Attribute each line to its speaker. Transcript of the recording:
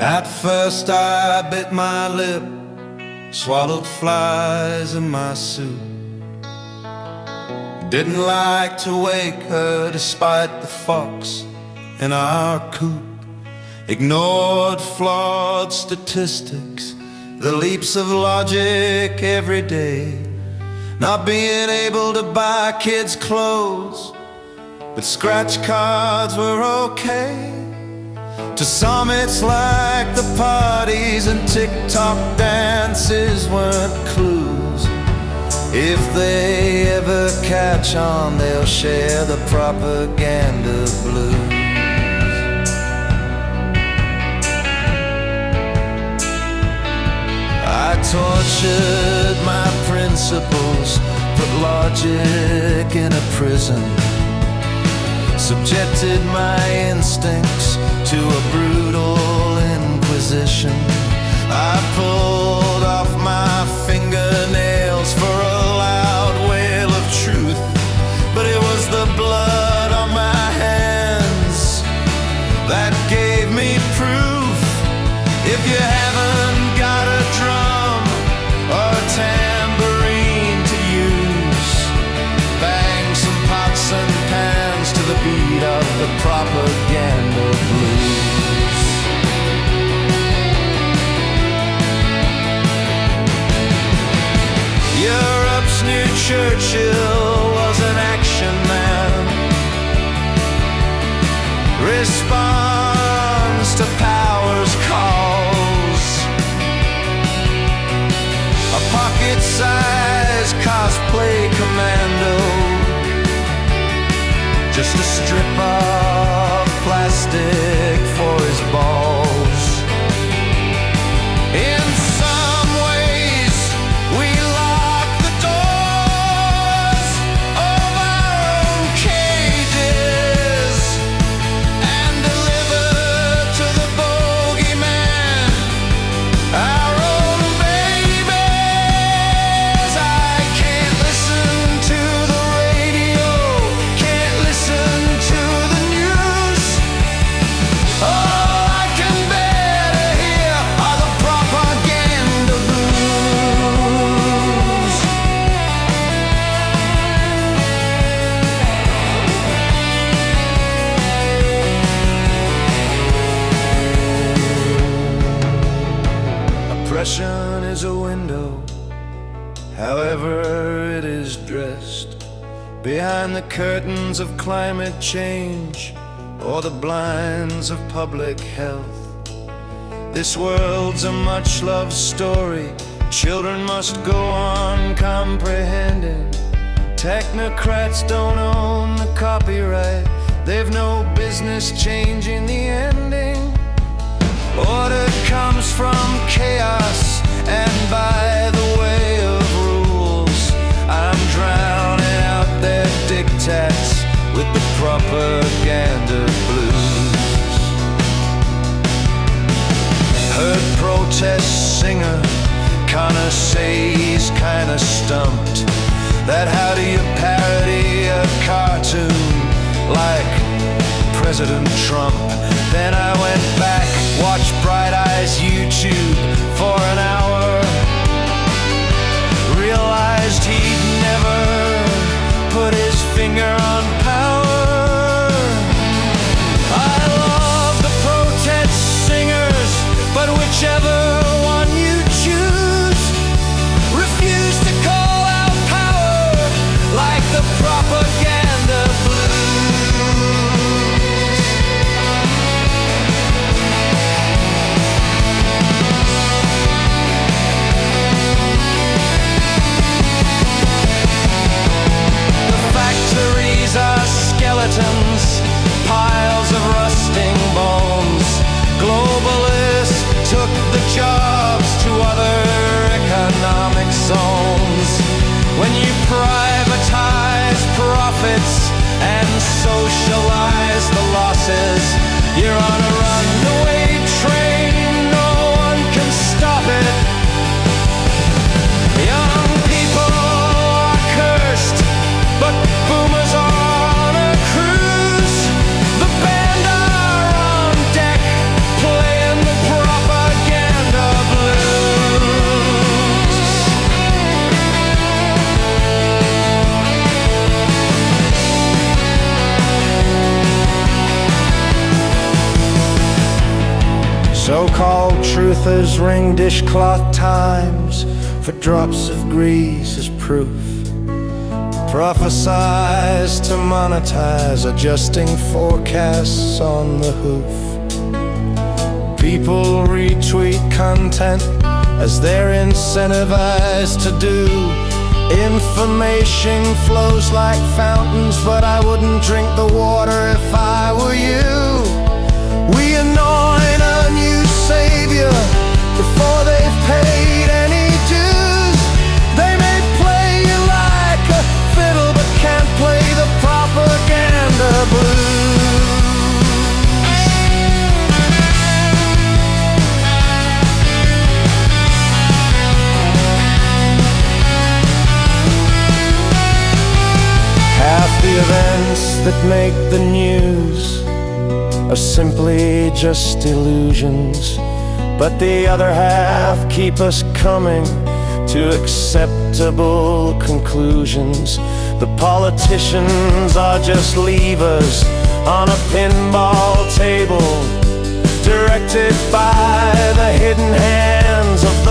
Speaker 1: At first I bit my lip, swallowed flies in my soup. Didn't like to wake her despite the fox in our coop. Ignored flawed statistics, the leaps of logic every day. Not being able to buy kids clothes, but scratch cards were okay. To some it's like the parties and TikTok dances weren't clues. If they ever catch on, they'll share the propaganda blues. I tortured my principles, put logic in a prison, subjected my instincts to a brutal inquisition. I pulled off my fingernails for a loud wail of truth, but it was the blood on my hands that gave me proof. If you haven't got a drum or a tambourine to use, bang some pots and pans to the beat of the propaganda blues. Europe's new Churchill was an action man, responds to power's calls, a pocket-sized cosplay commando, just a strip of plastic for his balls. In some ways, we lock the doors of our own cages and deliver to the bogeyman our own babies. I can't listen to the radio, can't listen to the news. All I can bear to hear are the propaganda blues. Oppression is a window, however it is dressed, behind the curtains of climate change or the blinds of public health. This world's a much-loved story, children must go on comprehending. Technocrats don't own the copyright, they've no business changing the ending. Order comes from chaos, and by the way of rules, I'm drowning out their diktats with the propaganda blues. Heard protest singer Connor say he's kinda stumped, that how do you parody a cartoon like President Trump? Then I went back, watched Bright Eyes YouTube for an hour, realized he'd never put his finger on power. I love the protest singers, but whichever one you choose, refuse to call out power like the propaganda blues.
Speaker 2: Martha's ring dishcloth times for drops of grease as proof. Prophesize to monetize, adjusting forecasts on the hoof. People retweet content as they're incentivized to do. Information flows like fountains, but I wouldn't drink the water if I were you. We anoint a new savior before they've paid any dues. They may play you like a fiddle, but can't play the propaganda blues. Half the events that make the news are simply just illusions, but the other half keep us coming to acceptable conclusions. The politicians are just levers on a pinball table, directed by the hidden hands of the